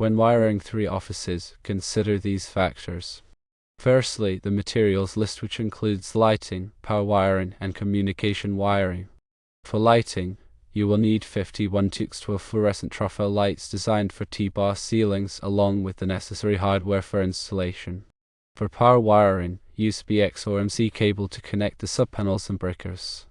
When wiring three offices, consider these factors. Firstly, the materials list, which includes lighting, power wiring, and communication wiring. For lighting, you will need 51-12 fluorescent trofeo lights designed for T-bar ceilings, along with the necessary hardware for installation. For power wiring, use BX or MC cable to connect the subpanels and breakers.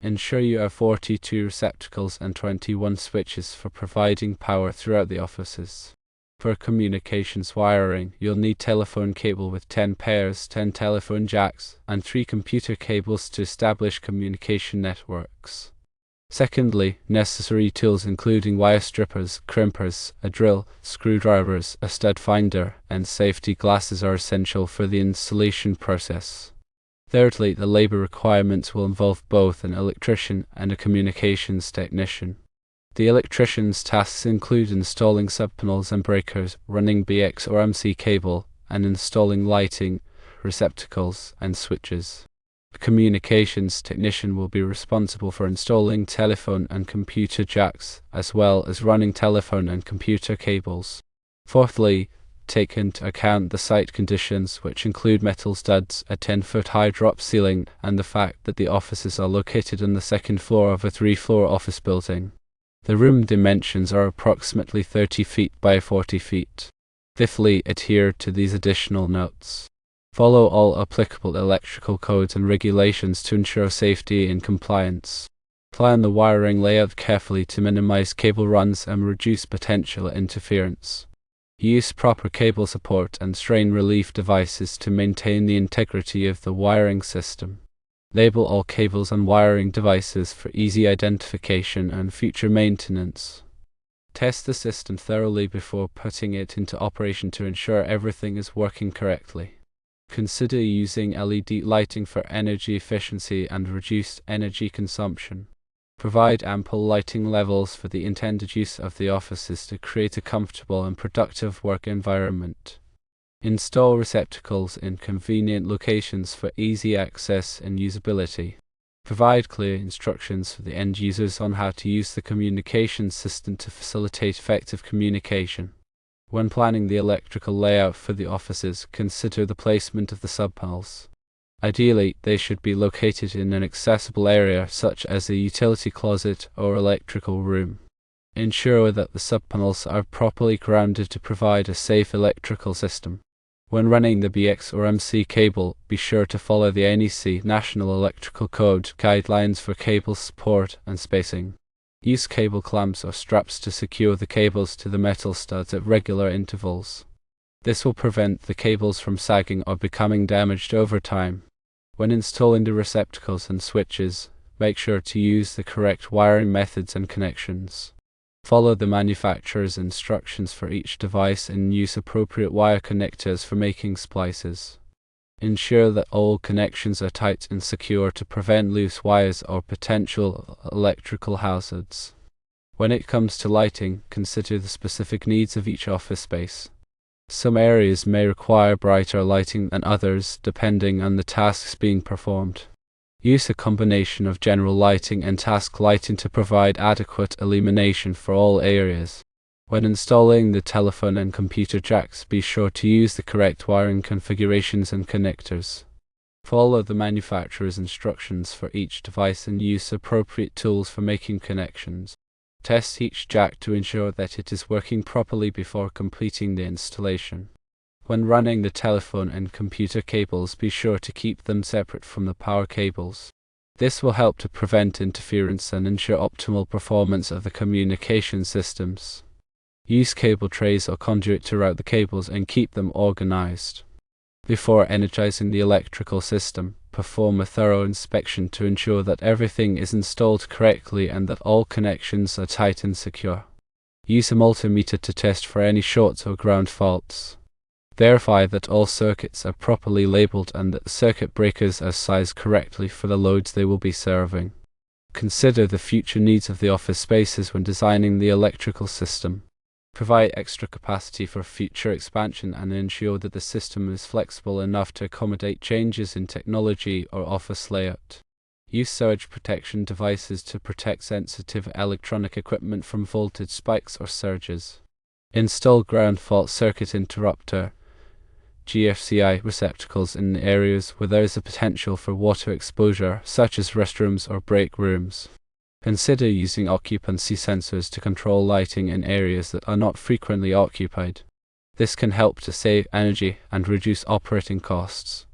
Ensure you have 42 receptacles and 21 switches for providing power throughout the offices. For communications wiring, you'll need telephone cable with 10 pairs, 10 telephone jacks, and 3 computer cables to establish communication networks. Secondly, necessary tools including wire strippers, crimpers, a drill, screwdrivers, a stud finder, and safety glasses are essential for the installation process. Thirdly, the labor requirements will involve both an electrician and a communications technician. The electrician's tasks include installing subpanels and breakers, running BX or MC cable, and installing lighting, receptacles, and switches. The communications technician will be responsible for installing telephone and computer jacks, as well as running telephone and computer cables. Fourthly, take into account the site conditions, which include metal studs, a 10-foot high drop ceiling, and the fact that the offices are located on the second floor of a 3-floor office building. The room dimensions are approximately 30 feet by 40 feet. Fifthly, adhere to these additional notes. Follow all applicable electrical codes and regulations to ensure safety and compliance. Plan the wiring layout carefully to minimize cable runs and reduce potential interference. Use proper cable support and strain relief devices to maintain the integrity of the wiring system. Label all cables and wiring devices for easy identification and future maintenance. Test the system thoroughly before putting it into operation to ensure everything is working correctly. Consider using LED lighting for energy efficiency and reduced energy consumption. Provide ample lighting levels for the intended use of the offices to create a comfortable and productive work environment. Install receptacles in convenient locations for easy access and usability. Provide clear instructions for the end users on how to use the communication system to facilitate effective communication. When planning the electrical layout for the offices, consider the placement of the subpanels. Ideally, they should be located in an accessible area such as a utility closet or electrical room. Ensure that the subpanels are properly grounded to provide a safe electrical system. When running the BX or MC cable, be sure to follow the NEC National Electrical Code guidelines for cable support and spacing. Use cable clamps or straps to secure the cables to the metal studs at regular intervals. This will prevent the cables from sagging or becoming damaged over time. When installing the receptacles and switches, make sure to use the correct wiring methods and connections. Follow the manufacturer's instructions for each device and use appropriate wire connectors for making splices. Ensure that all connections are tight and secure to prevent loose wires or potential electrical hazards. When it comes to lighting, consider the specific needs of each office space. Some areas may require brighter lighting than others, depending on the tasks being performed. Use a combination of general lighting and task lighting to provide adequate illumination for all areas. When installing the telephone and computer jacks, be sure to use the correct wiring configurations and connectors. Follow the manufacturer's instructions for each device and use appropriate tools for making connections. Test each jack to ensure that it is working properly before completing the installation. When running the telephone and computer cables, be sure to keep them separate from the power cables. This will help to prevent interference and ensure optimal performance of the communication systems. Use cable trays or conduit to route the cables and keep them organized. Before energizing the electrical system, perform a thorough inspection to ensure that everything is installed correctly and that all connections are tight and secure. Use a multimeter to test for any shorts or ground faults. Verify that all circuits are properly labeled and that the circuit breakers are sized correctly for the loads they will be serving. Consider the future needs of the office spaces when designing the electrical system. Provide extra capacity for future expansion and ensure that the system is flexible enough to accommodate changes in technology or office layout. Use surge protection devices to protect sensitive electronic equipment from voltage spikes or surges. Install ground fault circuit interrupter GFCI receptacles in areas where there is a potential for water exposure, such as restrooms or break rooms. Consider using occupancy sensors to control lighting in areas that are not frequently occupied. This can help to save energy and reduce operating costs.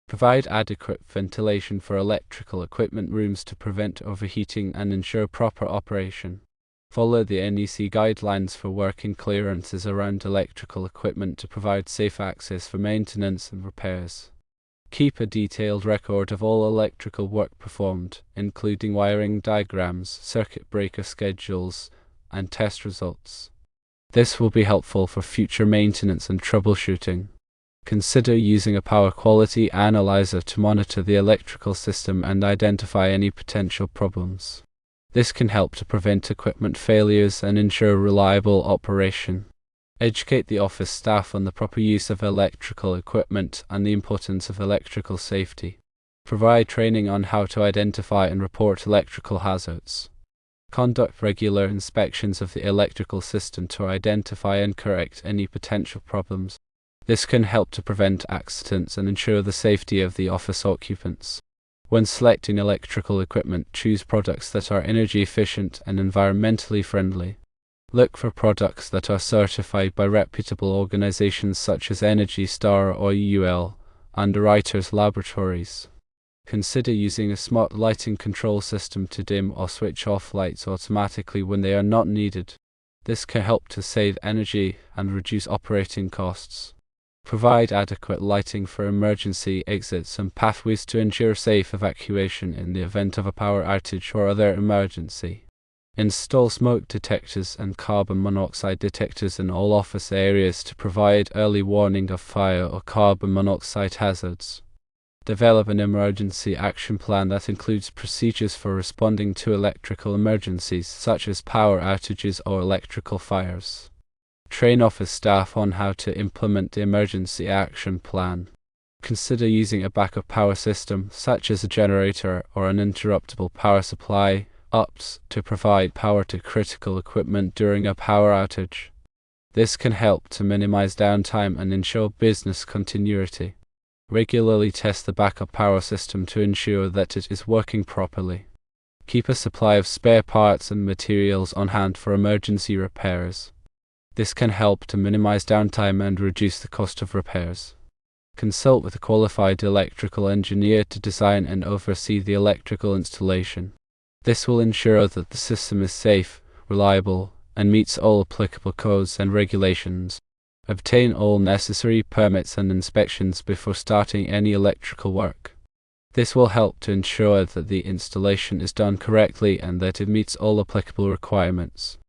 Provide adequate ventilation for electrical equipment rooms to prevent overheating and ensure proper operation. Follow the NEC guidelines for working clearances around electrical equipment to provide safe access for maintenance and repairs. Keep a detailed record of all electrical work performed, including wiring diagrams, circuit breaker schedules, and test results. This will be helpful for future maintenance and troubleshooting. Consider using a power quality analyzer to monitor the electrical system and identify any potential problems. This can help to prevent equipment failures and ensure reliable operation. Educate the office staff on the proper use of electrical equipment and the importance of electrical safety. Provide training on how to identify and report electrical hazards. Conduct regular inspections of the electrical system to identify and correct any potential problems. This can help to prevent accidents and ensure the safety of the office occupants. When selecting electrical equipment, choose products that are energy efficient and environmentally friendly. Look for products that are certified by reputable organizations such as Energy Star or UL, Underwriters Laboratories. Consider using a smart lighting control system to dim or switch off lights automatically when they are not needed. This can help to save energy and reduce operating costs. Provide adequate lighting for emergency exits and pathways to ensure safe evacuation in the event of a power outage or other emergency. Install smoke detectors and carbon monoxide detectors in all office areas to provide early warning of fire or carbon monoxide hazards. Develop an emergency action plan that includes procedures for responding to electrical emergencies such as power outages or electrical fires. Train office staff on how to implement the emergency action plan. Consider using a backup power system such as a generator or an uninterruptible power supply UPS to provide power to critical equipment during a power outage. This can help to minimize downtime and ensure business continuity. Regularly test the backup power system to ensure that it is working properly. Keep a supply of spare parts and materials on hand for emergency repairs. This can help to minimize downtime and reduce the cost of repairs. Consult with a qualified electrical engineer to design and oversee the electrical installation. This will ensure that the system is safe, reliable, and meets all applicable codes and regulations. Obtain all necessary permits and inspections before starting any electrical work. This will help to ensure that the installation is done correctly and that it meets all applicable requirements.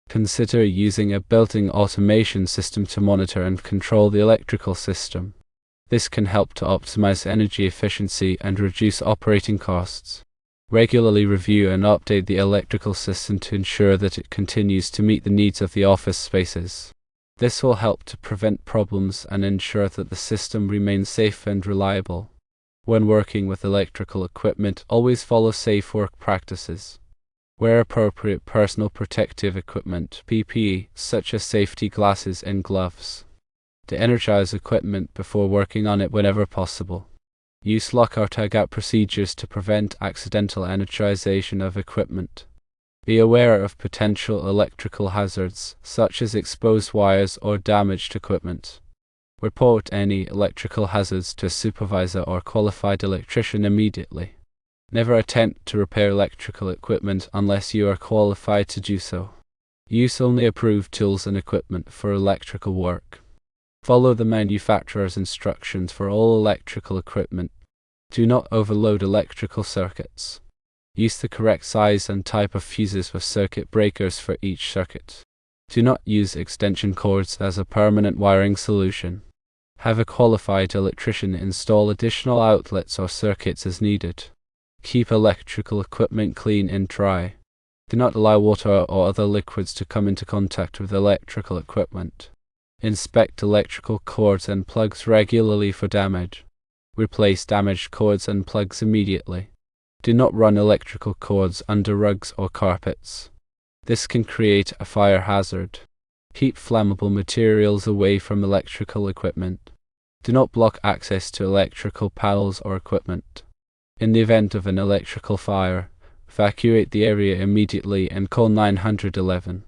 Consider using a built-in automation system to monitor and control the electrical system. This can help to optimize energy efficiency and reduce operating costs. Regularly review and update the electrical system to ensure that it continues to meet the needs of the office spaces. This will help to prevent problems and ensure that the system remains safe and reliable. When working with electrical equipment, always follow safe work practices. Wear appropriate personal protective equipment (PPE), such as safety glasses and gloves. De-energize equipment before working on it whenever possible. Use lock or tag-out procedures to prevent accidental energization of equipment. Be aware of potential electrical hazards, such as exposed wires or damaged equipment. Report any electrical hazards to a supervisor or qualified electrician immediately. Never attempt to repair electrical equipment unless you are qualified to do so. Use only approved tools and equipment for electrical work. Follow the manufacturer's instructions for all electrical equipment. Do not overload electrical circuits. Use the correct size and type of fuses with circuit breakers for each circuit. Do not use extension cords as a permanent wiring solution. Have a qualified electrician install additional outlets or circuits as needed. Keep electrical equipment clean and dry. Do not allow water or other liquids to come into contact with electrical equipment. Inspect electrical cords and plugs regularly for damage. Replace damaged cords and plugs immediately. Do not run electrical cords under rugs or carpets. This can create a fire hazard. Keep flammable materials away from electrical equipment. Do not block access to electrical panels or equipment. In the event of an electrical fire, evacuate the area immediately and call 911.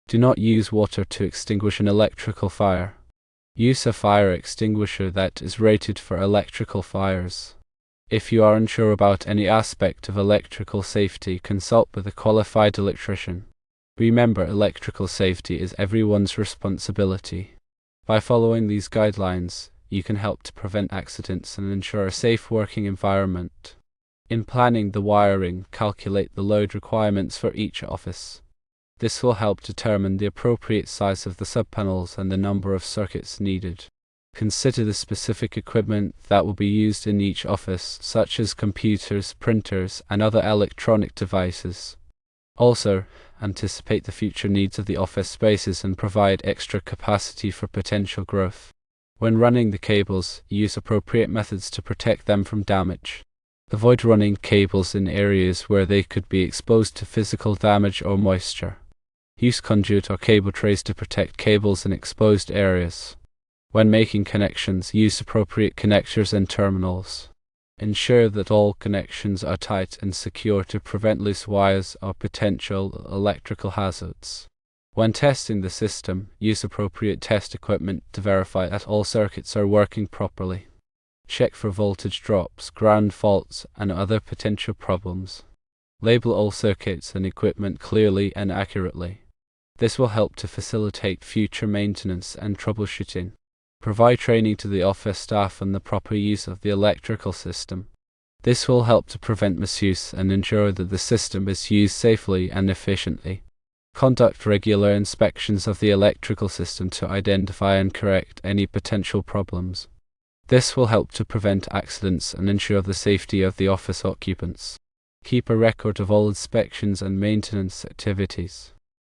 Do not use water to extinguish an electrical fire. Use a fire extinguisher that is rated for electrical fires. If you are unsure about any aspect of electrical safety, consult with a qualified electrician. Remember, electrical safety is everyone's responsibility. By following these guidelines, you can help to prevent accidents and ensure a safe working environment. In planning the wiring, calculate the load requirements for each office. This will help determine the appropriate size of the subpanels and the number of circuits needed. Consider the specific equipment that will be used in each office, such as computers, printers, and other electronic devices. Also, anticipate the future needs of the office spaces and provide extra capacity for potential growth. When running the cables, use appropriate methods to protect them from damage. Avoid running cables in areas where they could be exposed to physical damage or moisture. Use conduit or cable trays to protect cables in exposed areas. When making connections, use appropriate connectors and terminals. Ensure that all connections are tight and secure to prevent loose wires or potential electrical hazards. When testing the system, use appropriate test equipment to verify that all circuits are working properly. Check for voltage drops, ground faults, and other potential problems. Label all circuits and equipment clearly and accurately. This will help to facilitate future maintenance and troubleshooting. Provide training to the office staff on the proper use of the electrical system. This will help to prevent misuse and ensure that the system is used safely and efficiently. Conduct regular inspections of the electrical system to identify and correct any potential problems. This will help to prevent accidents and ensure the safety of the office occupants. Keep a record of all inspections and maintenance activities.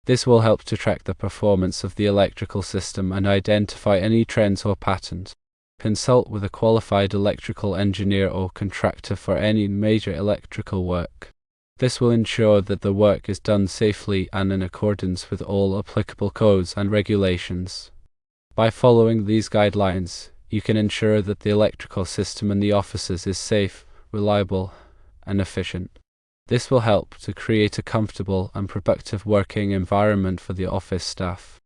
This will help to track the performance of the electrical system and identify any trends or patterns. Consult with a qualified electrical engineer or contractor for any major electrical work. This will ensure that the work is done safely and in accordance with all applicable codes and regulations. By following these guidelines, you can ensure that the electrical system in the offices is safe, reliable, and efficient. This will help to create a comfortable and productive working environment for the office staff.